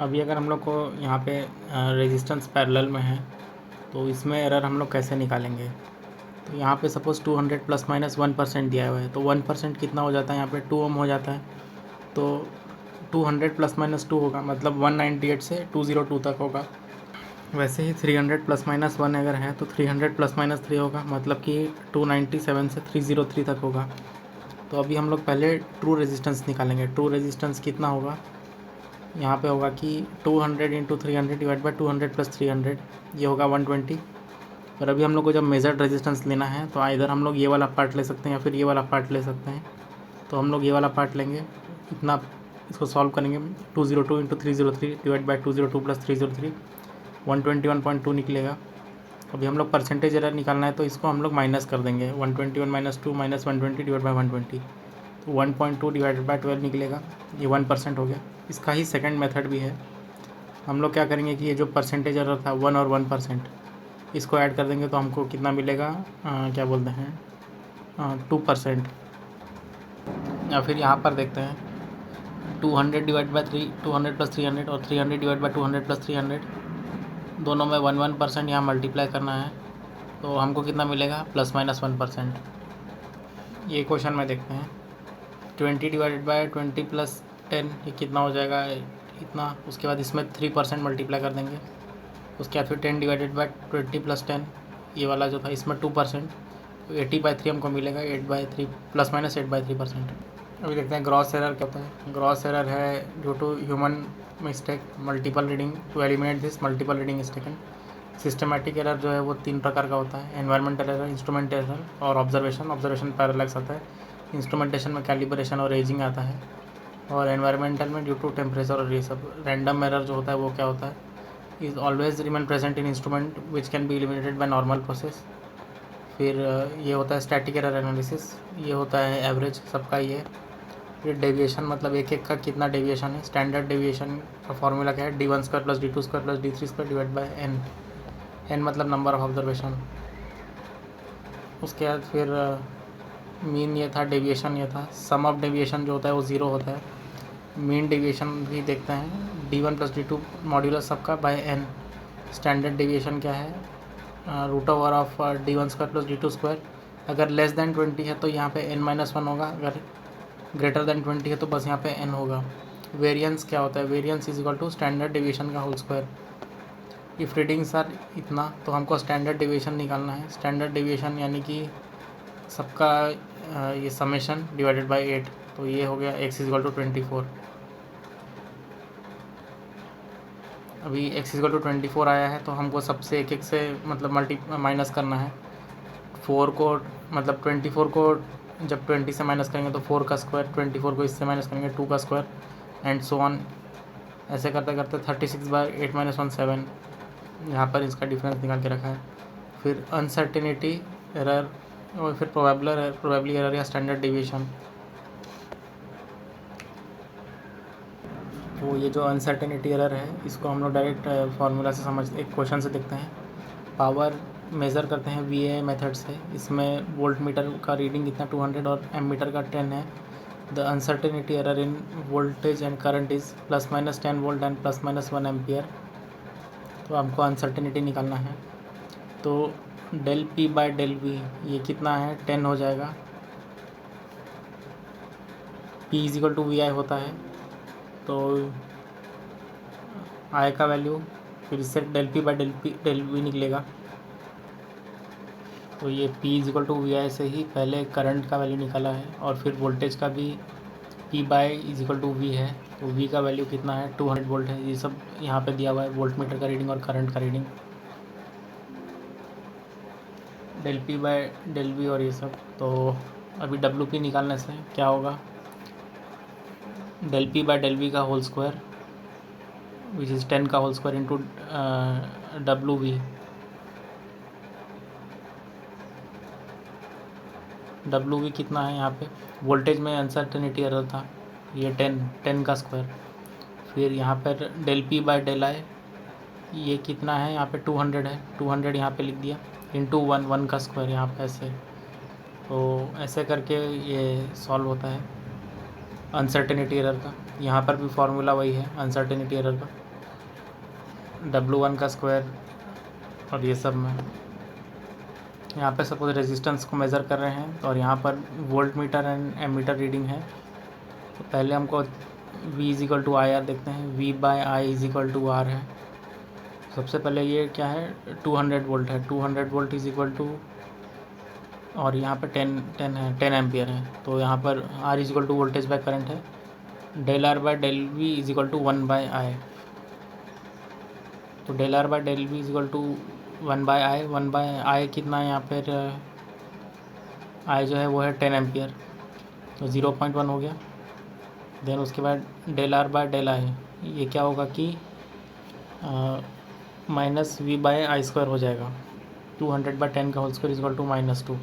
अभी अगर हम लोग को यहाँ पे रेजिस्टेंस पैरेलल में है तो इसमें एरर हम लोग कैसे निकालेंगे। तो यहाँ पे सपोज़ 200 प्लस माइनस 1% दिया हुआ है, तो 1% कितना हो जाता है, यहाँ पे 2 ओम हो जाता है। तो 200 प्लस माइनस 2 होगा, मतलब 198 से 202 तक होगा। वैसे ही 300 प्लस माइनस 1 अगर है तो 300 प्लस माइनस 3 होगा, मतलब कि 297 से 303 तक होगा। तो अभी हम लोग पहले ट्रू रेजिस्टेंस निकालेंगे। ट्रू रेजिस्टेंस कितना होगा, यहाँ पे होगा कि 200 इंटू 300 डिवाइड बाई 200 प्लस 300, ये होगा 120। और अभी हम लोग को जब मेजर्ड रेजिस्टेंस लेना है तो इधर हम लोग ये वाला पार्ट ले सकते हैं या फिर ये वाला पार्ट ले सकते हैं। तो हम लोग ये वाला पार्ट लेंगे, इतना इसको सॉल्व करेंगे। 202 इंटू 303 डिवाइड बाई 202 प्लस 303, 121.2 निकलेगा। अभी हम लोग परसेंटेज एरर निकालना है तो इसको हम लोग माइनस कर देंगे। 121 माइनस 2 माइनस 120 डिवाइड बाई 120, तो 1.2 डिवाइडेड बाई 12 निकलेगा। ये 1% हो गया। इसका ही सेकंड मेथड भी है। हम लोग क्या करेंगे कि ये जो परसेंटेज एरर था 1 और 1%, इसको ऐड कर देंगे तो हमको कितना मिलेगा, क्या बोलते हैं, 2%। या फिर यहाँ पर देखते हैं 200 डिवाइड बाई 200 प्लस 300 और 300 डिवाइड बाई 200 प्लस 300, दोनों में 1% यहाँ मल्टीप्लाई करना है तो हमको कितना मिलेगा, प्लस माइनस 1%। ये क्वेश्चन में देखते हैं 20 डिवाइडेड बाई 20 प्लस 10, ये कितना हो जाएगा, इतना। उसके बाद इसमें 3% मल्टीप्लाई कर देंगे। उसके बाद फिर 10 डिवाइडेड बाई 20 प्लस 10, ये वाला जो था इसमें 2%, तो 80/3 हमको मिलेगा। 8/3 प्लस माइनस 8/3%। अभी देखते हैं ग्रॉस एरर क्या होता है। ग्रॉस एरर है due to human mistake multiple reading. To eliminate this multiple reading is taken. Systematic error जो है वो 3 प्रकार का होता है, एनवायरमेंटल एरर, इंस्ट्रूमेंट एरर और ऑब्जर्वेशन। ऑब्जर्वेशन पैरेलैक्स आता है, इंस्ट्रूमेंटेशन में कैलिब्रेशन और एजिंग आता है, और एनवायरमेंटल में ड्यू टू टेम्परेचर और ये सब। रैंडम एरर जो होता है वो क्या होता है, is always remain present in instrument which can be eliminated by normal process. फिर ये होता है स्टैटिक एरर एनालिसिस, ये होता है एवरेज सबका ही है। फिर डेविएशन, मतलब एक एक का कितना डेविएशन है। स्टैंडर्ड डेविएशन का फॉर्मूला क्या है, d1 square plus d2 square plus d3 square divide by n। n मतलब नंबर ऑफ ऑब्जर्वेशन। उसके बाद फिर मीन ये था, डेविएशन ये था। सम ऑफ डेविएशन जो होता है वो 0 होता है। मीन डेविएशन भी देखते हैं, d1 प्लस d2 मॉड्यूलस सबका बाय n। स्टैंडर्ड डेविएशन क्या है, root over of d1 square plus d2 square. अगर लेस दैन 20 है तो यहाँ पे n-1 होगा, अगर ग्रेटर दैन 20 है तो बस यहाँ पे n होगा। वेरिएंस क्या होता है, variance is equal to standard deviation का whole square. If readings are इतना तो हमको स्टैंडर्ड डेविएशन निकालना है। स्टैंडर्ड डेविएशन यानी कि सबका ये समेशन डिवाइडेड बाय 8, तो ये हो गया x इज इक्वल टू 24। अभी x इज इक्वल टू 24 आया है तो हमको सबसे एक एक से मतलब माइनस करना है। 4 को मतलब 24 को जब 20 से माइनस करेंगे तो 4 का स्क्वायर, 24 को इससे माइनस करेंगे 2 का स्क्वायर, एंड सो ऑन। ऐसे करते करते 36/8 - 1 7, यहाँ पर इसका डिफरेंस निकाल के रखा है। फिर अनसर्टेनिटी एरर और फिर प्रोबेबली एरर या स्टैंडर्ड डेविएशन। तो ये जो अनसर्टेनिटी एरर है इसको हम लोग डायरेक्ट फार्मूला से एक क्वेश्चन से देखते हैं। पावर मेज़र करते हैं VA मेथड से। इसमें वोल्ट मीटर का रीडिंग कितना 200 और एमीटर का 10 है। The uncertainty error in voltage and current is plus minus 10 volt and plus minus 1 ampere. तो हमको अनसर्टेनिटी निकालना है। तो del P by del V ये कितना है, 10 हो जाएगा। P is equal to VI होता है, तो I का वैल्यू फिर इससे del P by del V निकलेगा। तो ये P is equal to VI से ही पहले करंट का वैल्यू निकाला है, और फिर वोल्टेज का भी P by is equal to V है। तो V का वैल्यू कितना है, 200 वोल्ट है। ये सब यहाँ पे दिया हुआ है, वोल्ट मीटर का रीडिंग और करंट का reading, del P by del V और ये सब। तो अभी WP निकालने से क्या होगा, del P by del V का होल स्क्वायर विच इज़ 10 का whole square into WV। WV कितना है, यहाँ पे वोल्टेज में अनसर्टेनिटी एरर था, ये 10 का स्क्वायर। फिर यहाँ पर del P by del I ये कितना है, यहाँ पे 200 है, 200 यहाँ पे लिख दिया, इंटू 1 का स्क्वायर यहाँ पे ऐसे। तो ऐसे करके ये सॉल्व होता है अनसर्टेनिटी एरर का। यहाँ पर भी फार्मूला वही है अनसर्टेनिटी एरर का। W1 का स्क्वायर और ये सब में यहाँ पे सपोज रेजिस्टेंस को मेज़र कर रहे हैं और यहाँ पर voltmeter and ammeter reading है। तो पहले हमको V is equal to I R देखते हैं। V by I is equal to R है। सबसे पहले ये क्या है, 200 वोल्ट है। 200 वोल्ट इज इक्वल टू, और यहाँ पर 10 एम्पियर है। तो यहाँ पर R is equal to voltage by current है। Del R by del V is equal to 1 by I. तो del R by del V is equal to 1 by I. 1 by I कितना है यहाँ पर, आई जो है वो है 10 एम्पियर, तो 0.1 हो गया। देन उसके बाद del R by del I, ये क्या होगा कि minus V by I square हो जाएगा। 200 बाय 10 का whole square is equal to -2।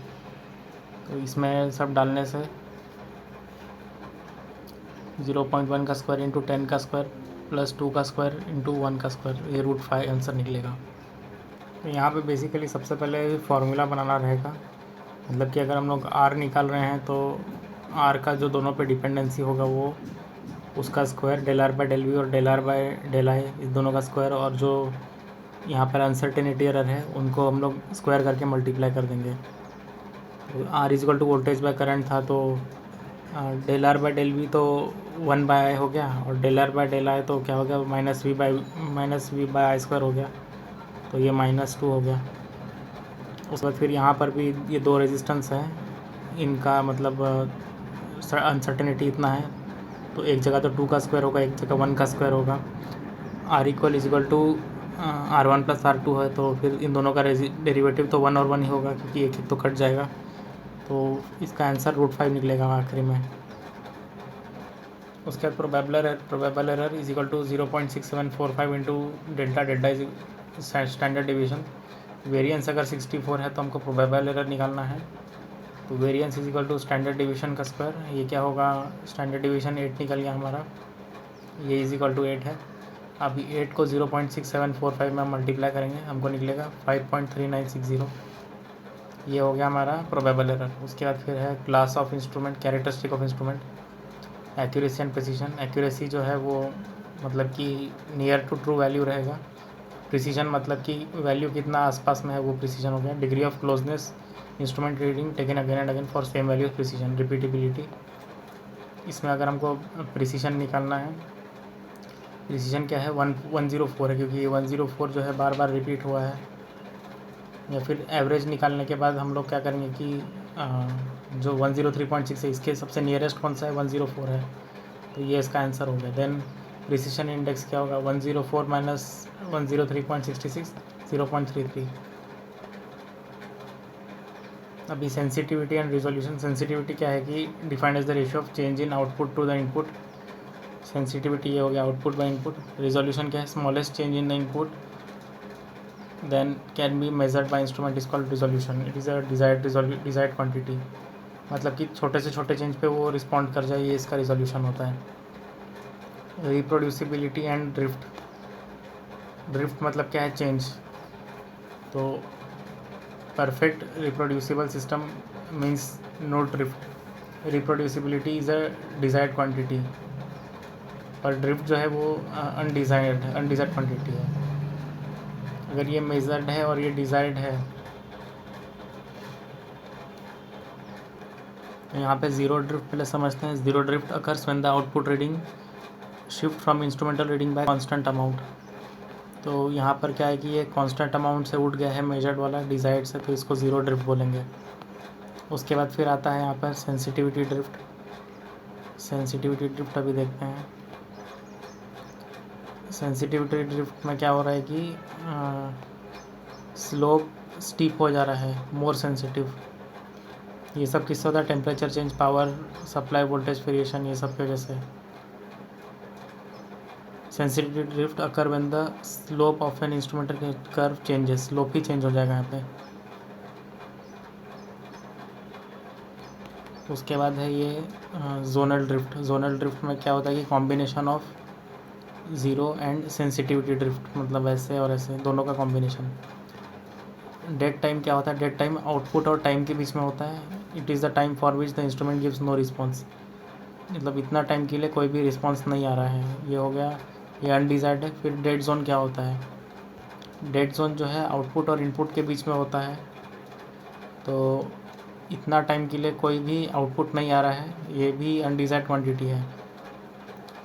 तो इसमें सब डालने से 0.1 का स्क्वायर इंटू 10 का स्क्वायर प्लस 2 का स्क्वायर इंटू 1 का स्क्वायर, ये √5 आंसर निकलेगा। तो यहाँ पे बेसिकली सबसे पहले फार्मूला बनाना रहेगा। मतलब कि अगर हम लोग R निकाल रहे हैं तो R का जो दोनों पे डिपेंडेंसी होगा वो उसका square, del R by del V और del R by del I, इस दोनों का स्क्वायर, और जो यहाँ पर अनसर्टेनिटी एरर है उनको हम लोग स्क्वायर करके मल्टीप्लाई कर देंगे। तो R is equal to voltage by current था, तो del R by del V तो 1 बाय आई हो गया, और del R by del I तो क्या हो गया, minus V by I square हो गया, तो ये -2 हो गया। उसके बाद फिर यहाँ पर भी ये दो रेजिस्टेंस है, इनका मतलब अनसर्टेनिटी इतना है, तो एक जगह तो 2 का स्क्वायर होगा, एक जगह 1 का स्क्वायर होगा। R equal is equal to R1 plus R2 है, तो फिर इन दोनों का डेरिवेटिव तो 1 और 1 ही होगा, क्योंकि एक तो कट जाएगा। तो इसका आंसर √5 निकलेगा आखिरी में। उसके बाद probable error is equal to 0.6745 into delta is standard division. Variance अगर 64 है तो हमको प्रोबेबल एरर निकालना है। तो variance is equal to standard division का स्क्वायर, ये क्या होगा, स्टैंडर्ड डिवीजन 8 निकल गया हमारा, ये इज इक्वल टू 8 है। अभी 8 को 0.6745 में मल्टीप्लाई करेंगे, हमको निकलेगा 5.3960। ये हो गया हमारा प्रोबेबल एरर। उसके बाद फिर है class of instrument, characteristic of instrument, accuracy and precision. Accuracy जो है वो मतलब कि नियर टू ट्रू वैल्यू रहेगा। प्रिसीजन मतलब कि वैल्यू कितना आसपास में है वो प्रिसीजन हो गया। Degree of closeness, instrument reading taken again and again for same value precision. Repeatability, इसमें अगर हमको प्रिसीजन निकालना है, प्रिसीजन क्या है, 104 है, क्योंकि ये 104 जो है बार बार रिपीट हुआ है। या फिर एवरेज निकालने के बाद हम लोग क्या करेंगे कि जो 103.6 है इसके सबसे नियरेस्ट कौन सा है, 104 है, तो ये इसका आंसर हो गया। देन प्रिसीजन इंडेक्स क्या होगा, 104 माइनस 103.66, 0.33। अभी सेंसिटिविटी एंड रिजोल्यूशन। सेंसिटिविटी क्या है कि defined as the ratio of change in output to the input. Sensitivity ये हो गया आउटपुट बाय इनपुट। रिजोल्यूशन क्या है, smallest change in the input then can be measured by instrument is called resolution. It is a desired quantity, मतलब कि छोटे से छोटे चेंज पे वो रिस्पॉन्ड कर जाए, ये इसका रिजोल्यूशन होता है। रिप्रोड्यूसिबिलिटी एंड ड्रिफ्ट मतलब क्या है, चेंज। तो perfect reproducible system means no drift. Reproducibility is a desired quantity, पर ड्रिफ्ट जो है वो अनडिजायर्ड क्वांटिटी है। अगर ये मेजर्ड है और ये डिजायर्ड है, यहाँ पे ज़ीरो ड्रिफ्ट पहले समझते हैं। Zero drift occurs when the output reading shift from instrumental reading by constant amount. तो यहाँ पर क्या है कि ये कांस्टेंट अमाउंट से उठ गया है मेजर्ड वाला डिजायर्ड से, तो इसको ज़ीरो ड्रिफ्ट बोलेंगे। उसके बाद फिर आता है यहाँ पर सेंसिटिविटी ड्रिफ्ट। सेंसिटिविटी ड्रिफ्ट अभी देखते हैं। सेंसिटिविटी ड्रिफ्ट में क्या हो रहा है कि स्लोप स्टीप हो जा रहा है, मोर सेंसिटिव। ये सब किससे होता है, temperature change, power supply, voltage variation, ये सब की वजह से। Sensitivity drift occur when the slope of an instrumental curve changes. Slope ही चेंज हो जाएगा यहाँ पे। उसके बाद है ये जोनल ड्रिफ्ट। जोनल ड्रिफ्ट में क्या होता है कि combination of zero and sensitivity drift, मतलब ऐसे और ऐसे दोनों का कॉम्बिनेशन। डेड टाइम क्या होता है, डेड टाइम आउटपुट और टाइम के बीच में होता है। It is the time for which the instrument gives no response, मतलब इतना टाइम के लिए कोई भी रिस्पॉन्स नहीं आ रहा है, ये हो गया, ये अनडिजायर्ड है। फिर डेड जोन क्या होता है, डेड जोन जो है आउटपुट और इनपुट के बीच में होता है, तो इतना टाइम के लिए कोई भी आउटपुट नहीं आ रहा है, ये भी अनडिज़ायर्ड क्वांटिटी है।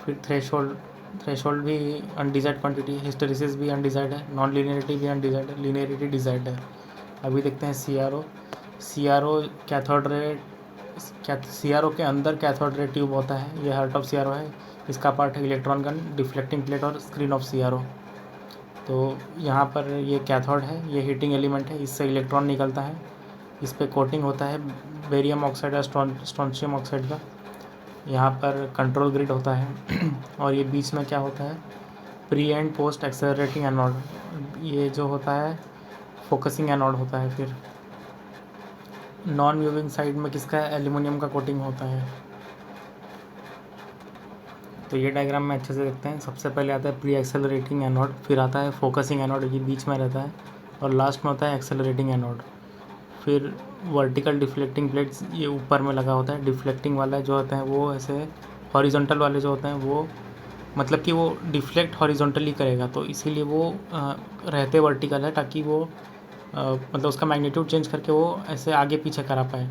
फिर थ्रेशोल्ड भी अनडिज़ायर्ड क्वांटिटी, हिस्टेरिसिस भी अनडिज़ायर्ड है, नॉन लीनियरिटी भी अनडिज़ायर्ड है, लीनियरिटी डिज़ायर्ड है। अभी देखते हैं CRO कैथोड रे, CRO के अंदर कैथोड रे ट्यूब होता है, ये हार्ट ऑफ CRO है। इसका पार्ट है इलेक्ट्रॉन गन, डिफ्लेक्टिंग प्लेट और स्क्रीन ऑफ CRO। तो यहाँ पर ये कैथोड है, ये हीटिंग एलिमेंट है, इससे इलेक्ट्रॉन निकलता है, इस पर कोटिंग होता है बेरियम ऑक्साइड या स्ट्रोंशियम ऑक्साइड का। यहाँ पर कंट्रोल ग्रिड होता है और ये बीच में क्या होता है, pre and post accelerating anode, ये जो होता है फोकसिंग एनोड होता है। फिर नॉन मूविंग साइड में किसका एल्यूमिनियम का कोटिंग होता है। तो ये डायग्राम में अच्छे से देखते हैं। सबसे पहले आता है प्री एक्सेलरेटिंग एनोड, फिर आता है फोकसिंग एनोड, ये बीच में रहता है, और लास्ट में होता है एक्सेलरेटिंग एनोड। फिर वर्टिकल डिफ्लेक्टिंग प्लेट्स, ये ऊपर में लगा होता है। डिफ्लेक्टिंग वाला जो होता है वो ऐसे, हॉरिजॉन्टल वाले जो होते हैं वो मतलब कि वो डिफ्लेक्ट हॉरिजॉन्टली करेगा, तो इसीलिए वो रहते वर्टिकल है, ताकि वो मतलब उसका मैग्नीट्यूड चेंज करके वो ऐसे आगे पीछे करा पाए।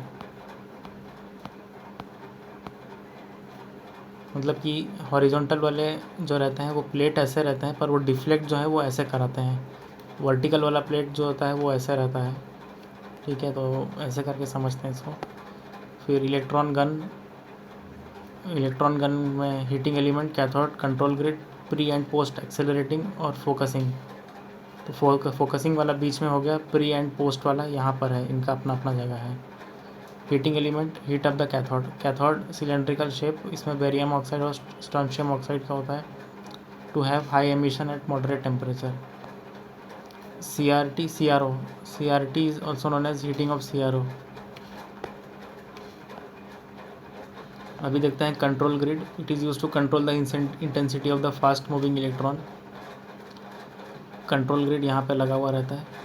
मतलब कि हॉरिजॉन्टल वाले जो रहते हैं वो प्लेट ऐसे रहते हैं, पर वो डिफ्लेक्ट जो है वो ऐसे कराते हैं। वर्टिकल वाला प्लेट जो होता है वो ऐसे रहता है। ठीक है, तो ऐसे करके समझते हैं इसको। फिर इलेक्ट्रॉन गन में heating element, cathode, control grid, pre and post accelerating और फोकसिंग। तो फोकसिंग वाला बीच में हो गया, प्री एंड पोस्ट वाला यहाँ पर है, इनका अपना अपना जगह है। Heating element, heat up the cathode cylindrical shape, इसमें बेरियम ऑक्साइड और स्ट्रोंशियम ऑक्साइड का होता है, to have high emission at moderate temperature. CRT is also known as heating of CRO। अभी देखते हैं control grid. It is use to control the intensity of the fast moving electron. Control grid यहाँ पे लगा हुआ रहता है।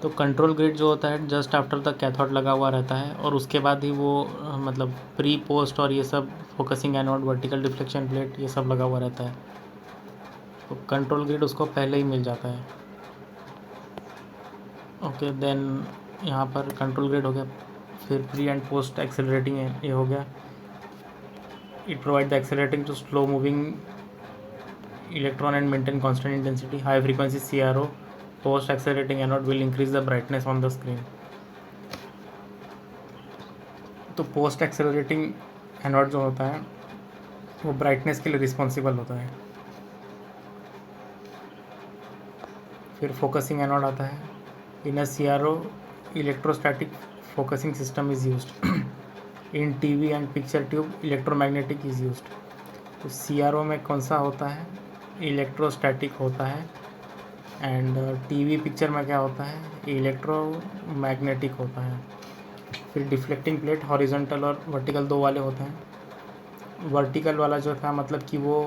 तो कंट्रोल ग्रिड जो होता है जस्ट आफ्टर द कैथोड लगा हुआ रहता है, और उसके बाद ही वो मतलब प्री पोस्ट और ये सब focusing anode, vertical deflection plate, ये सब लगा हुआ रहता है। तो कंट्रोल ग्रिड उसको पहले ही मिल जाता है। ओके, देन यहाँ पर कंट्रोल ग्रिड हो गया। फिर प्री एंड पोस्ट एक्सेलरेटिंग ये हो गया। It provide the accelerating to slow moving electron and maintain constant intensity. High frequency CRO post accelerating anode will increase the brightness on the screen. तो post accelerating anode जो होता है वो brightness के लिए रिस्पॉन्सिबल होता है। फिर फोकसिंग एनोड आता है। इन a CRO electrostatic focusing system is used. In TV and picture tube electromagnetic is used. तो CRO में कौन सा होता है, इलेक्ट्रोस्टैटिक होता है, एंड TV पिक्चर में क्या होता है, इलेक्ट्रोमैग्नेटिक होता है। फिर डिफ्लेक्टिंग प्लेट हॉरिजॉन्टल और वर्टिकल दो वाले होते हैं। वर्टिकल वाला जो था मतलब कि वो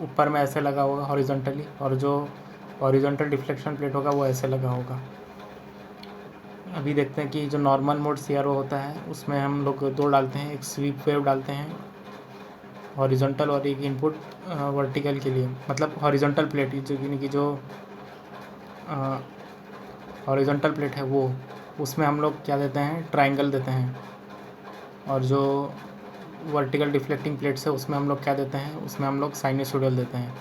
ऊपर में ऐसे लगा होगा हॉरिजॉन्टली, और जो हॉरिजॉन्टल डिफ्लेक्शन प्लेट होगा वो ऐसे लगा होगा। अभी देखते हैं कि जो नॉर्मल मोड CRO होता है उसमें हम लोग दो डालते हैं, एक स्वीप वेव डालते हैं हॉरिजॉन्टल और एक इनपुट वर्टिकल के लिए, मतलब हॉरिजॉन्टल प्लेट जो कि जो हॉरिजॉन्टल प्लेट है वो, उसमें हम लोग क्या देते हैं, ट्रायंगल देते हैं। और जो वर्टिकल डिफ्लेक्टिंग प्लेट्स है उसमें हम लोग क्या देते हैं, उसमें हम लोग साइनसॉइडल देते हैं।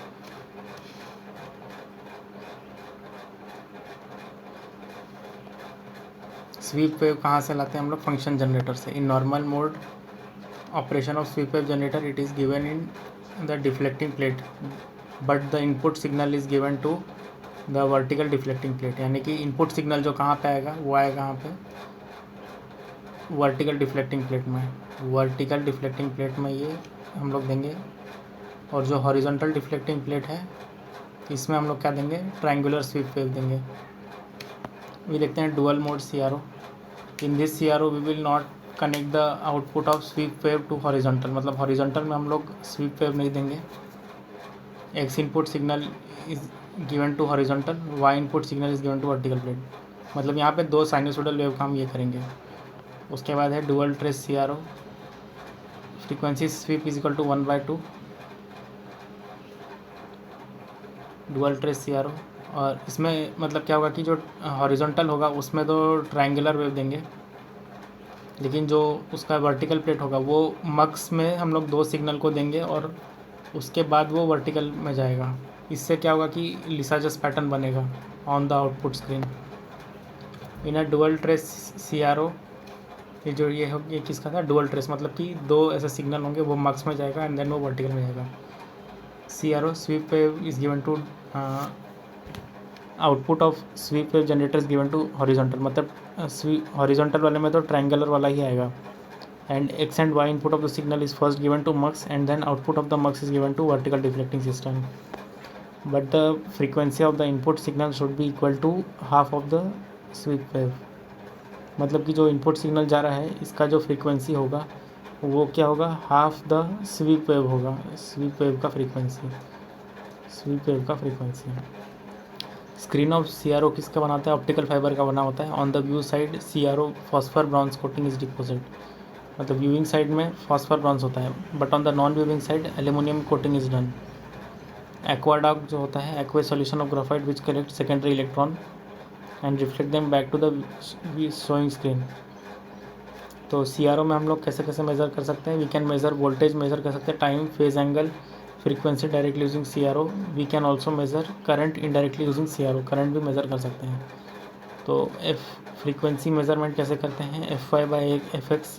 स्वीप वेव कहाँ से लाते हैं हम लोग, फंक्शन जनरेटर से। In normal mode operation of sweep wave generator it is given in the deflecting plate, but the input signal is given to the vertical deflecting plate. यानी कि इनपुट सिग्नल जो कहाँ पे आएगा, वो आएगा यहाँ पे वर्टिकल डिफ्लेक्टिंग प्लेट में। वर्टिकल डिफ्लेक्टिंग प्लेट में ये हम लोग देंगे, और जो हॉरिजॉन्टल डिफ्लेक्टिंग प्लेट है इसमें हम लोग क्या देंगे, ट्रायंगुलर स्वीप वेव देंगे। ये देखते हैं dual mode CRO। In this CRO we will not connect the output of sweep wave to horizontal, मतलब हॉरिजॉन्टल में हम लोग स्वीप वेव नहीं देंगे। X input signal is given to horizontal, Y input signal is given to vertical plate. मतलब यहाँ पे दो साइनसॉइडल वेव का हम ये करेंगे। उसके बाद है dual trace CRO। Frequency sweep is equal to 1/2 dual trace CRO। और इसमें मतलब क्या होगा कि जो हॉरिजॉन्टल होगा उसमें तो ट्रायंगुलर वेव देंगे, लेकिन जो उसका वर्टिकल प्लेट होगा वो मक्स में हम लोग 2 सिग्नल को देंगे और उसके बाद वो वर्टिकल में जाएगा। इससे क्या होगा कि लिसाजस पैटर्न बनेगा on the output screen in a dual trace CRO। ये जो ये किसका था, डुअल ट्रेस, मतलब कि 2 ऐसे सिग्नल होंगे, वो मक्स में जाएगा एंड देन वो वर्टिकल में जाएगा। CRO sweep wave is given to output of sweep wave generator is given to horizontal, मतलब हॉरिजॉन्टल वाले में तो ट्रायंगुलर वाला ही आएगा। And X and Y input of the signal is first given to mux and then output of the mux is given to vertical deflecting system, but the frequency of the input signal should be equal to half of the sweep wave. मतलब कि जो input signal जा रहा है इसका जो frequency होगा वो क्या होगा, हाफ द स्वीप वेव होगा, स्वीप वेव का फ्रीक्वेंसी। स्क्रीन ऑफ CRO किसका बनाता है, ऑप्टिकल फाइबर का बना होता है। On the view side CRO phosphor bronze coating is deposit, मतलब व्यूइंग साइड में फॉस्फर ब्रॉन्ज होता है, but on the non viewing side aluminium coating is done. Aquadag जो होता है, aqueous solution of graphite which collect secondary electron and reflect them back to the showing screen. तो CRO में हम लोग कैसे कैसे मेज़र कर सकते हैं, we can measure voltage, measure कर सकते हैं time, phase angle, frequency directly using CRO। We can also measure current indirectly using CRO, current भी मेज़र कर सकते हैं। तो फ्रीक्वेंसी मेज़रमेंट कैसे करते हैं, FY/FX।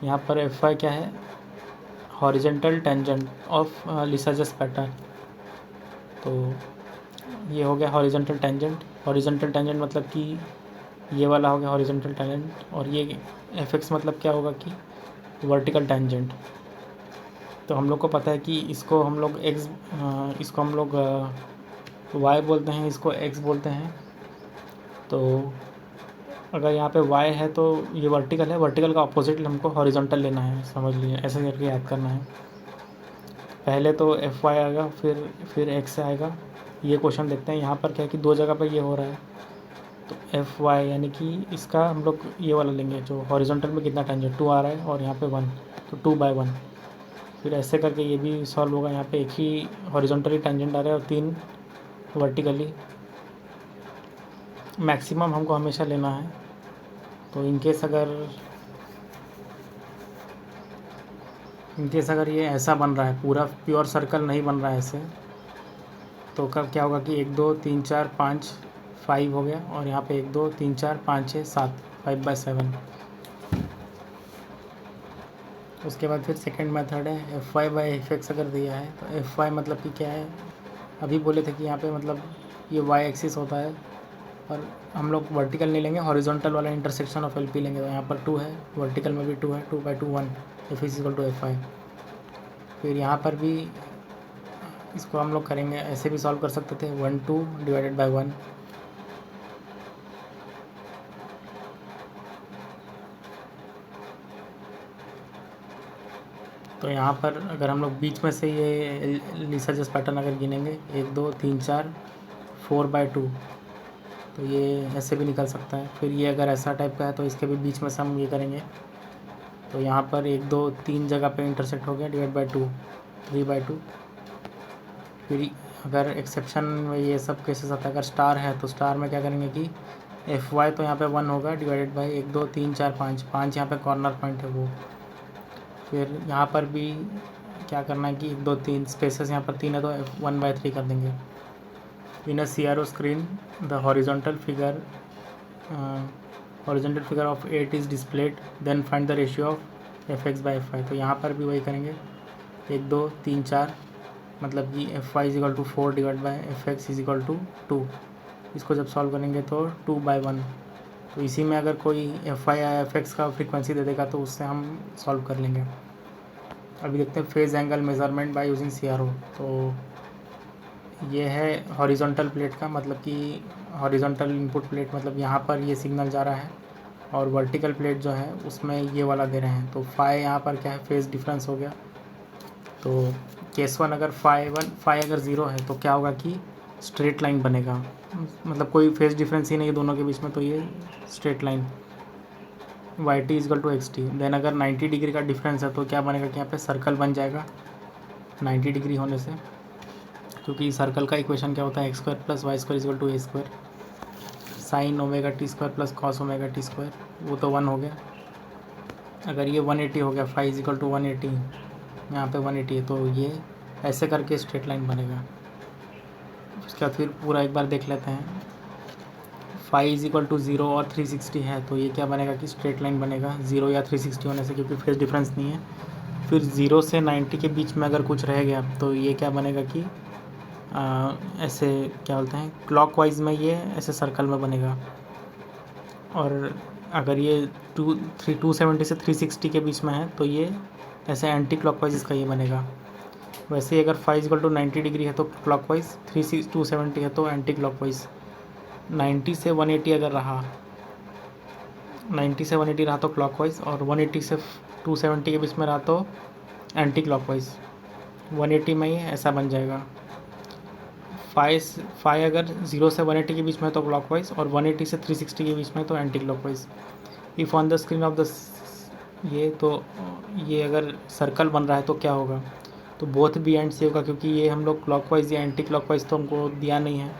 यहाँ पर FY क्या है, horizontal tangent of Lissajous pattern. तो ये हो गया हॉरिजेंटल टेंजेंट। हॉरिजेंटल टेंजेंट मतलब कि ये वाला हो गया हॉरिजेंटल टेंजेंट, और ये FX मतलब क्या होगा कि वर्टिकल टेंजेंट। तो हम लोग को पता है कि इसको हम लोग इसको हम लोग Y बोलते हैं, इसको X बोलते हैं। तो अगर यहाँ पे Y है तो ये वर्टिकल है, वर्टिकल का अपोजिट हमको हॉरिजॉन्टल लेना है, समझ लीजिए, ऐसे करके याद करना है। पहले तो FY आएगा, फिर X आएगा। ये क्वेश्चन देखते हैं, यहाँ पर क्या है कि 2 जगह पर ये हो रहा है, तो FY यानी कि इसका हम लोग ये वाला लेंगे जो हॉरिजॉन्टल में कितना टेंजेंट 2 आ रहा है और यहाँ पे 1, तो 2/1। फिर ऐसे करके ये भी सॉल्व होगा। यहाँ पे एक ही हॉरिजॉन्टली टेंजेंट आ रहा है और 3 वर्टिकली। मैक्सिमम हमको हमेशा लेना है। तो इनकेस अगर ये ऐसा बन रहा है, पूरा प्योर सर्कल नहीं बन रहा है ऐसे, तो कब क्या होगा कि 1 2 3 4 5 5 हो गया, और यहाँ पे 1 2 3 4 5 6 7 5/7। उसके बाद फिर सेकंड मेथड है FY/FX। अगर दिया है तो FY मतलब कि क्या है, अभी बोले थे कि यहाँ पे मतलब ये Y एक्सिस होता है, और हम लोग वर्टिकल नहीं लेंगे, हॉरिजॉन्टल वाला इंटरसेक्शन ऑफ LP लेंगे। तो यहाँ पर 2 है, वर्टिकल में भी 2 है, 2/2 1, F is equal to FY। फिर यहाँ पर भी इसको हम लोग करेंगे, ऐसे भी सॉल्व कर सकते थे, 1 2 डिवाइडेड बाई 1। तो यहाँ पर अगर हम लोग बीच में से ये लिसाजस पैटर्न अगर गिनेंगे 1 2 3 4 4/2, तो ये ऐसे भी निकल सकता है। फिर ये अगर ऐसा टाइप का है तो इसके भी बीच में से हम ये करेंगे, तो यहाँ पर 1 2 3 जगह पे इंटरसेक्ट हो गया, डिवाइड बाई 2 3/2। फिर अगर एक्सेप्शन में ये सब केसेस आता है, अगर स्टार है तो स्टार में क्या करेंगे कि FY तो यहाँ पे 1 होगा, डिवाइडेड बाई 1 2 3 4 5 यहाँ पे कॉर्नर पॉइंट है वो। फिर यहाँ पर भी क्या करना है कि 1 2 3 स्पेसेस यहाँ पर 3 है तो 1/3 कर देंगे। In a CRO screen the horizontal figure of 8 is displayed, then find the ratio of FX/FY। तो यहाँ पर भी वही करेंगे, 1 2 3 4, मतलब कि FY is equal to 4 divide by FX is equal to 2। इसको जब सॉल्व करेंगे तो 2/1। तो इसी में अगर कोई FY या FX का फ्रीक्वेंसी दे देगा तो उससे हम सॉल्व कर लेंगे। अभी देखते हैं phase angle measurement by using CRO। तो ये है हॉरिजॉन्टल प्लेट का, मतलब कि हॉरिजॉन्टल इनपुट प्लेट, मतलब यहाँ पर ये सिग्नल जा रहा है, और वर्टिकल प्लेट जो है उसमें ये वाला दे रहे हैं। तो फाई यहाँ पर क्या है, फेज़ डिफरेंस हो गया। तो केस 1 अगर फाई अगर 0 है तो क्या होगा कि स्ट्रेट लाइन बनेगा, मतलब कोई फेज़ डिफरेंस ही नहीं है दोनों के बीच में, तो ये straight line YT is equal to XT। Then अगर 90 डिग्री का डिफरेंस है तो क्या बनेगा कि यहाँ पे सर्कल बन जाएगा 90 डिग्री होने से। क्योंकि सर्कल का इक्वेशन क्या होता है, X square plus Y square equal to A square, sine omega T square plus cos omega T square, वो तो 1 हो गया। अगर ये 180 हो गया, फाइव इक्वल टू 180, यहाँ पे 180 है, तो ये ऐसे करके स्ट्रेट लाइन बनेगा। उसके बाद फिर पूरा एक बार देख लेते हैं। फाइव इज इक्वल टू 0 और 360 है, तो ये क्या बनेगा कि स्ट्रेट लाइन बनेगा 0 या 360 होने से, क्योंकि फेस डिफरेंस नहीं है। फिर 0 से 90 के बीच में अगर कुछ रह गया तो ये क्या बनेगा कि ऐसे क्या बोलते हैं, क्लॉकवाइज में ये ऐसे सर्कल में बनेगा। और अगर ये 270 से 360 के बीच में है तो ये ऐसे एंटी क्लॉकवाइज इसका ये बनेगा। वैसे ही अगर 5 इक्वल टू 90 डिग्री है तो क्लॉकवाइज, 270 है तो एंटी क्लॉकवाइज। 90 से 180 अगर रहा, 90 से 180 रहा तो क्लॉकवाइज, और 180 से 270 के बीच में रहा तो एंटी क्लॉकवाइज। 180 में ही ऐसा बन जाएगा। 5 अगर 0 से 180 के बीच में है तो क्लॉकवाइज, और 180 से 360 के बीच में तो anti clockwise. If on the screen of the ये अगर सर्कल बन रहा है तो क्या होगा, तो बोथ बी एंड सी होगा, क्योंकि ये हम लोग क्लॉकवाइज या एंटी क्लॉकवाइज तो हमको दिया नहीं है,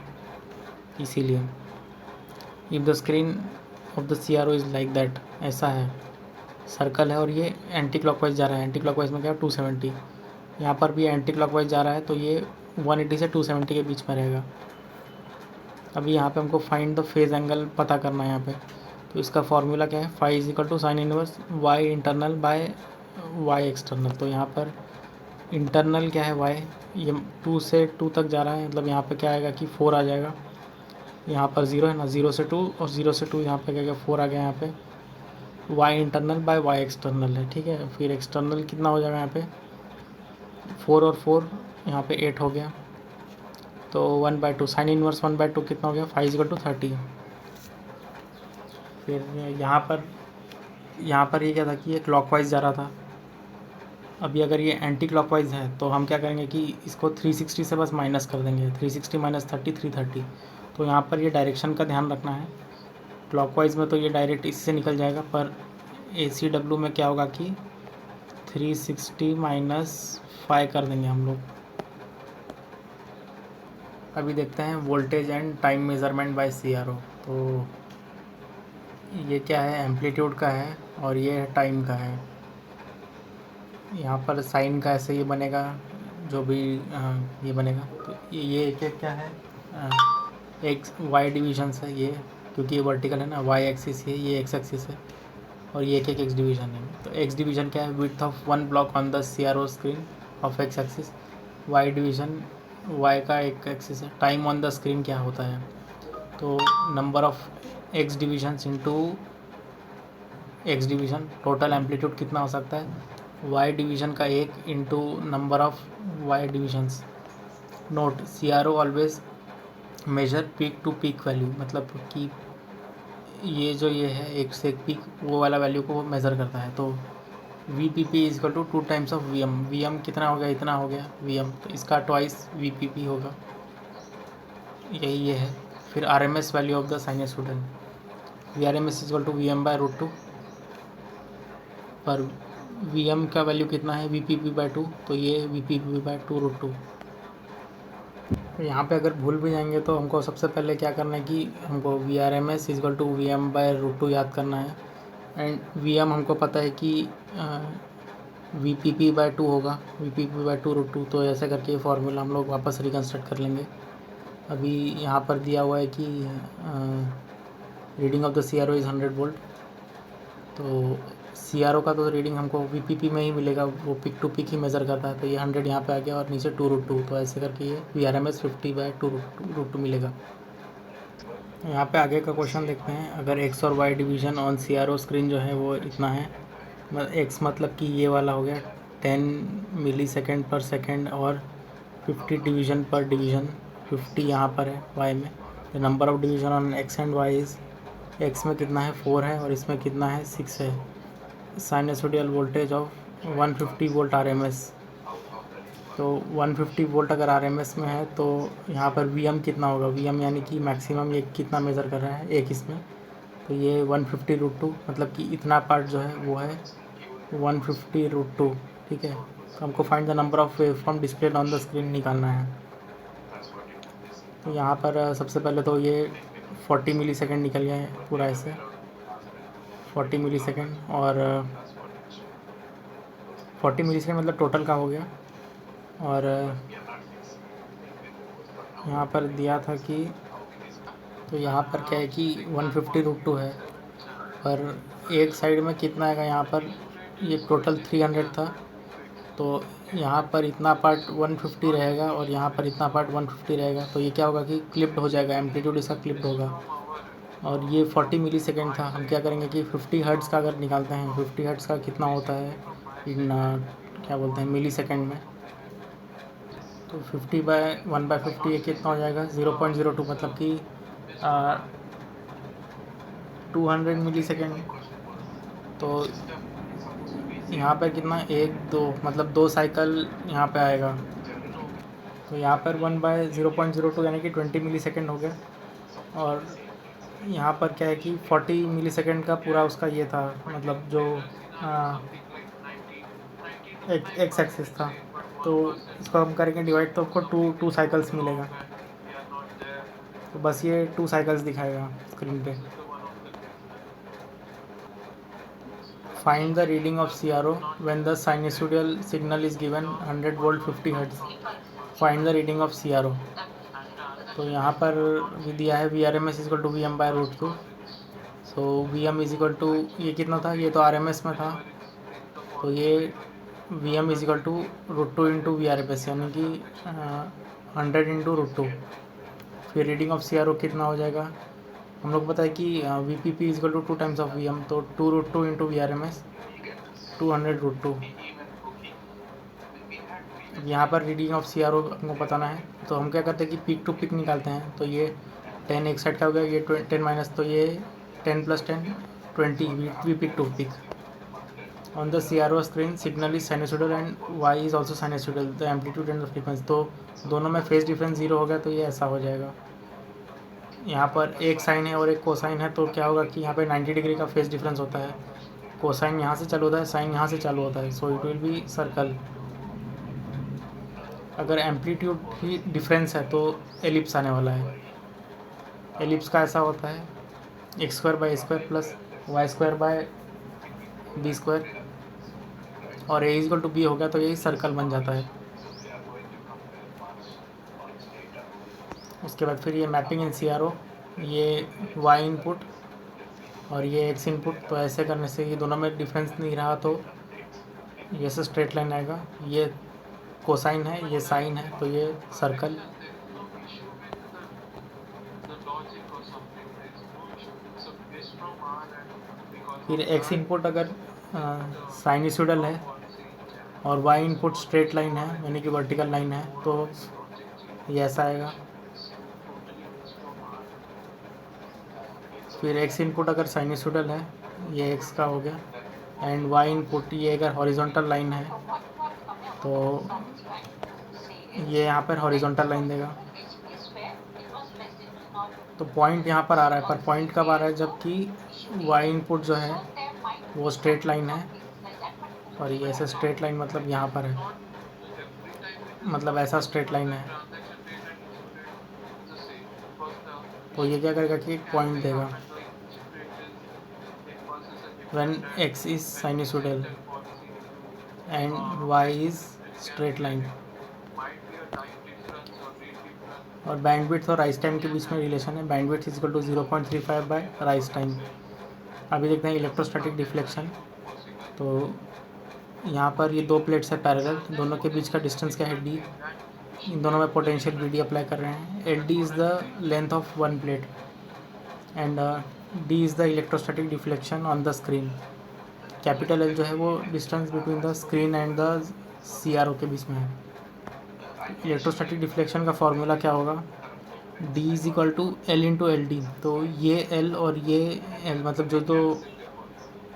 इसीलिए। If the screen of the CRO is like that, ऐसा है, सर्कल है और ये एंटी क्लॉकवाइज जा रहा है। एंटी क्लॉकवाइज में क्या, 270, यहाँ पर भी एंटी क्लॉकवाइज जा रहा है, तो ये 180 से 270 के बीच में रहेगा। अभी यहाँ पे हमको फाइंड द फेज एंगल पता करना है यहाँ पे, तो इसका फॉर्मूला क्या है, five is equal to sine inverse Y internal by Y external. तो यहाँ पर इंटरनल क्या है, वाई, ये 2 से 2 तक जा रहा है, मतलब यहाँ पे क्या आएगा कि 4 आ जाएगा। यहाँ पर 0 है ना, 0 से 2, और 0 से 2 यहाँ पे क्या 4 आ गया यहाँ पे। Y internal by Y external है, ठीक है। फिर एक्सटर्नल कितना हो जाएगा यहाँ पे, 4 और 4 यहाँ पे 8 हो गया, तो 1/2 साइन इनवर्स 1/2 कितना हो गया, 5/30। फिर यहाँ पर ये क्या था कि ये क्लॉकवाइज जा रहा था। अभी अगर ये एंटी क्लॉकवाइज है तो हम क्या करेंगे कि इसको 360 से बस माइनस कर देंगे, 360 माइनस 30 330। तो यहाँ पर ये डायरेक्शन का ध्यान रखना है। क्लॉकवाइज में तो ये डायरेक्ट इससे निकल जाएगा, पर ACW में क्या होगा कि 360 माइनस 5 कर देंगे हम लोग। अभी देखते हैं voltage and time measurement by CRO। तो ये क्या है, एम्पलीट्यूड का है और ये टाइम का है। यहाँ पर साइन का ऐसे ये बनेगा, जो भी ये बनेगा। तो ये एक क्या है, एक्स वाई डिवीजन है ये, क्योंकि ये वर्टिकल है ना, वाई एक्सिस है, ये एक्स एक्सिस है, और ये एक एक्स डिवीजन है। तो एक्स डिवीजन क्या है, width of 1 block on the CRO screen of X axis. Y division Y का एक एक्सिस है। टाइम ऑन द स्क्रीन क्या होता है, तो number of X divisions into X division, total amplitude कितना हो सकता है, वाई डिवीजन का 1 into number of Y divisions. Note, CRO always measure peak to peak value, मतलब कि ये जो ये है एक से एक पीक, वो वाला वैल्यू को वो मेज़र करता है। तो VPP is equal to 2 times of VM। VM कितना हो गया, इतना हो गया VM, तो इसका ट्वाइस VPP होगा, यही ये है। फिर RMS value of the sinusoidal, VRMS is equal to VM/√2, पर VM का वैल्यू कितना है, VPP/2, तो ये VPP/2√2। तो यहाँ पे अगर भूल भी जाएंगे तो हमको सबसे पहले क्या करना है कि हमको VRMS is equal to VM/√2 याद करना है। एंड VM हमको पता है कि VPP/2 होगा, VPP/2√2। तो ऐसे करके फार्मूला हम लोग वापस रिकन्स्ट्रक्ट कर लेंगे। अभी यहाँ पर दिया हुआ है कि reading of the CRO is 100 volt. तो CRO का तो रीडिंग हमको VPP में ही मिलेगा, वो पिक टू पिक ही मेज़र करता है। तो ये 100 यहाँ पे आ गया और नीचे 2√2, तो ऐसे करके ये VRMS 50/2√2 मिलेगा। यहाँ पे आगे का क्वेश्चन देखते हैं। अगर एक्स और Y division on CRO screen जो है वो इतना है, एक्स मतलब कि ये वाला हो गया 10 मिलीसेकेंड पर सेकेंड, और 50 डिवीज़न पर डिवीज़न, 50 यहाँ पर है वाई में। The number of division on X and Y is, X में कितना है 4 है और इसमें कितना है 6 है। साइनसोडियल वोल्टेज ऑफ 150 वोल्ट RMS, तो 150 वोल्ट अगर RMS में है तो यहाँ पर VM कितना होगा, VM यानी कि मैक्सिमम ये कितना मेज़र कर रहा है एक इसमें, तो ये 150√2, मतलब कि इतना पार्ट जो है वो है 150√2, ठीक है। तो हमको find the number of wave form displayed on the screen निकालना है। तो यहाँ पर सबसे पहले तो ये 40 मिली सेकेंड निकल गया है पूरा ऐसे 40 मिली सेकेंड, और 40 मिली सेकेंड मतलब टोटल का हो गया। और यहाँ पर दिया था कि, तो यहाँ पर क्या है कि 150√2 है, पर एक साइड में कितना आएगा यहाँ पर, ये टोटल 300 था, तो यहाँ पर इतना पार्ट 150 रहेगा और यहाँ पर इतना पार्ट 150 रहेगा, तो ये क्या होगा कि क्लिप्ड हो जाएगा, एम्पलीट्यूड इसका क्लिप्ड होगा। और ये 40 मिली सेकेंड था, हम क्या करेंगे कि 50 हर्ट्ज़ का अगर निकालते हैं, 50 हर्ट्ज़ का कितना होता है इन क्या बोलते हैं मिली सेकेंड में, तो 50/1/50 ये कितना हो जाएगा 0.02, मतलब कि 200 मिली सेकेंड। तो यहाँ पर कितना 1-2 मतलब 2 साइकिल यहाँ पे आएगा, तो यहाँ पर 1/0.02 यानी कि 20 मिली सेकेंड हो गया। और यहाँ पर क्या है कि 40 मिली सेकेंड का पूरा उसका ये था, मतलब जो एक्स एक्सिस था, तो इसको हम करेंगे डिवाइड तो आपको टू साइकिल्स मिलेगा, तो बस ये 2 साइकिल्स दिखाएगा स्क्रीन पे। Find the reading of CRO when the sinusoidal signal is given 100 volt 50 hertz. Find the reading of CRO, तो यहाँ पर भी दिया है VRMS equal to VM/√2। So VM is equal to, ये कितना था, ये तो RMS में था, तो ये VM is equal to √2 into VRMS यानी कि 100 इंटू √2। फिर रीडिंग ऑफ CRO कितना हो जाएगा, हम लोग पता है कि VPP is equal to 2 times of VM, तो 2√2 इंटू VRMS 200√2। यहाँ पर रीडिंग ऑफ CRO हमको बताना है, तो हम क्या करते हैं कि पीक टू पीक निकालते हैं, तो ये 10 एक साइड का हो गया, ये 10 माइनस, तो ये 10 + 10 20 V peak to peak. On the CRO screen signal is sinusoidal and Y is also sinusoidal, the amplitude and the frequency, तो दोनों में फेज डिफरेंस 0 हो गया, तो ये ऐसा हो जाएगा। यहाँ पर एक साइन है और एक कोसाइन है, तो क्या होगा कि यहाँ पे 90 डिग्री का फेज डिफरेंस होता है, कोसाइन यहाँ से चालू होता है, साइन यहाँ से चालू होता है, so it will be circle. अगर एम्पलीट्यूड ही डिफरेंस है तो एलिप्स आने वाला है। एलिप्स का ऐसा होता है x² प्लस y²/b², और a इक्वल टू b हो गया, तो यही सर्कल बन जाता है। उसके बाद फिर ये मैपिंग इन CRO, ये y इनपुट और ये x इनपुट, तो ऐसे करने से ये दोनों में डिफरेंस नहीं रहा, तो ये से स्ट्रेट लाइन आएगा, ये कोसाइन है, ये साइन है, तो ये सर्कल। फिर x इनपुट अगर साइनसोइडल है और y इनपुट स्ट्रेट लाइन है यानी कि वर्टिकल लाइन है, तो ये ऐसा आएगा। फिर x इनपुट अगर साइनसोइडल है, ये x का हो गया, एंड y इनपुट ये अगर हॉरिजॉन्टल लाइन है, तो ये यहाँ पर हॉरिजॉन्टल लाइन देगा। तो पॉइंट यहाँ पर आ रहा है, पर पॉइंट कब आ रहा है, जबकि y इनपुट जो है वो स्ट्रेट लाइन है, और ये ऐसा स्ट्रेट लाइन मतलब यहाँ पर है, मतलब ऐसा स्ट्रेट लाइन है, तो ये क्या करेगा कि पॉइंट देगा when x is sinusoidal and y is straight line। और बैंडविड्थ और राइज टाइम के बीच में रिलेशन है, बैंडविड्थ इज इक्वल टू 0.35/राइज टाइम। अभी देखते हैं इलेक्ट्रोस्टैटिक डिफ्लेक्शन, तो यहाँ पर ये 2 प्लेट्स है पैरेलल, दोनों के बीच का डिस्टेंस क्या है d, इन दोनों में पोटेंशियल VD अप्लाई कर रहे हैं। LD is the length of one plate and D is the electrostatic deflection on the screen. Capital L जो है वो distance between the screen and the CRO के बीच में है। इलेक्ट्रोस्टैटिक डिफ्लेक्शन का फॉर्मूला क्या होगा, D is equal to L into LD, तो ये L और ये L मतलब जो दो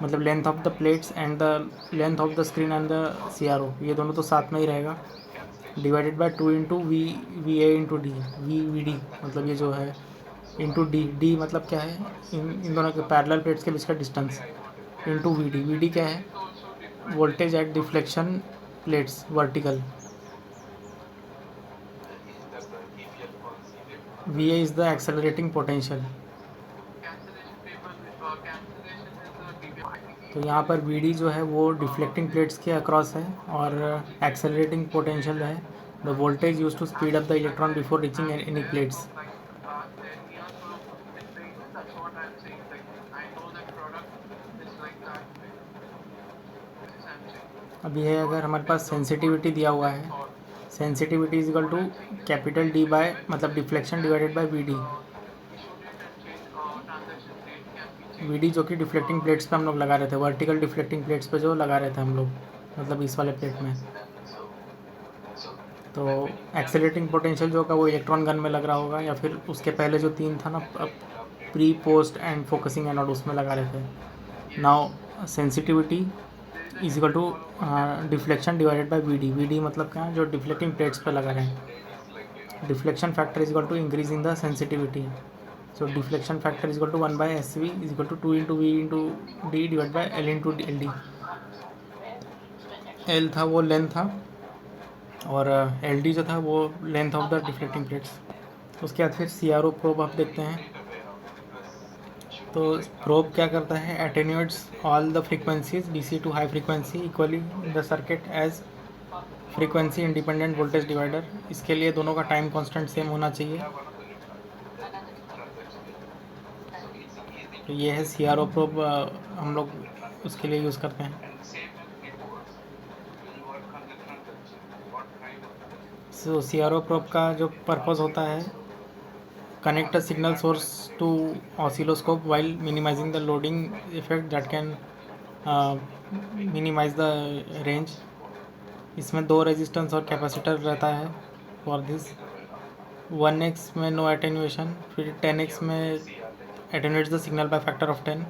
मतलब length of the plates and the length of the screen and the CRO, ये दोनों तो साथ में ही रहेगा, divided by 2 into VA into D, VD मतलब ये जो है इंटू D मतलब क्या है, इन दोनों के पैरेलल प्लेट्स के बीच का डिस्टेंस, इंटू VD क्या है, voltage at deflection plates vertical. V A is the accelerating potential. तो यहाँ पर वी डी जो है वो डिफ्लेक्टिंग प्लेट्स के अक्रॉस है, और एक्सेलरेटिंग पोटेंशियल है the voltage use to speed up the electron before reaching any plates. अब ये अगर हमारे पास सेंसिटिविटी दिया हुआ है, sensitivity is equal to capital D by मतलब deflection divided by V D. V D जो कि डिफ्लेक्टिंग प्लेट्स पे हम लोग लगा रहे थे, वर्टिकल डिफ्लेक्टिंग प्लेट्स पे जो लगा रहे थे हम लोग, मतलब इस वाले प्लेट में। तो एक्सेलरेटिंग पोटेंशियल जो होगा वो इलेक्ट्रॉन गन में लग रहा होगा, या फिर उसके पहले जो तीन था ना, pre post and focusing anode, उसमें लगा रहे थे। Now sensitivity is equal to deflection divided by V D. V D मतलब क्या है, जो डिफ्लेक्टिंग प्लेट्स पे लगा रहे हैं। Deflection factor is equal to increase in the sensitivity. So deflection factor is equal to 1 by S V is equal to 2 into V into D divide by L into L D. L था वो length था, और L D जो था वो length of the deflecting plates. उसके बाद फिर सी आर ओ प्रोब आप देखते हैं। तो प्रोब क्या करता है, attenuates all the frequencies DC to high frequency equally in the circuit as frequency independent voltage divider. इसके लिए दोनों का टाइम कांस्टेंट सेम होना चाहिए। तो ये है सी आर ओ प्रोब, हम लोग उसके लिए यूज़ करते हैं। सो सी आर ओ प्रोब का जो पर्पज़ होता है, connect a signal source to oscilloscope while minimizing the loading effect that can minimize the range। इसमें दो रेजिस्टेंस और कैपेसिटर रहता है फॉर दिस। 1x में नो एटेन्यूएशन, फिर 10x में attenuates the signal by factor of 10।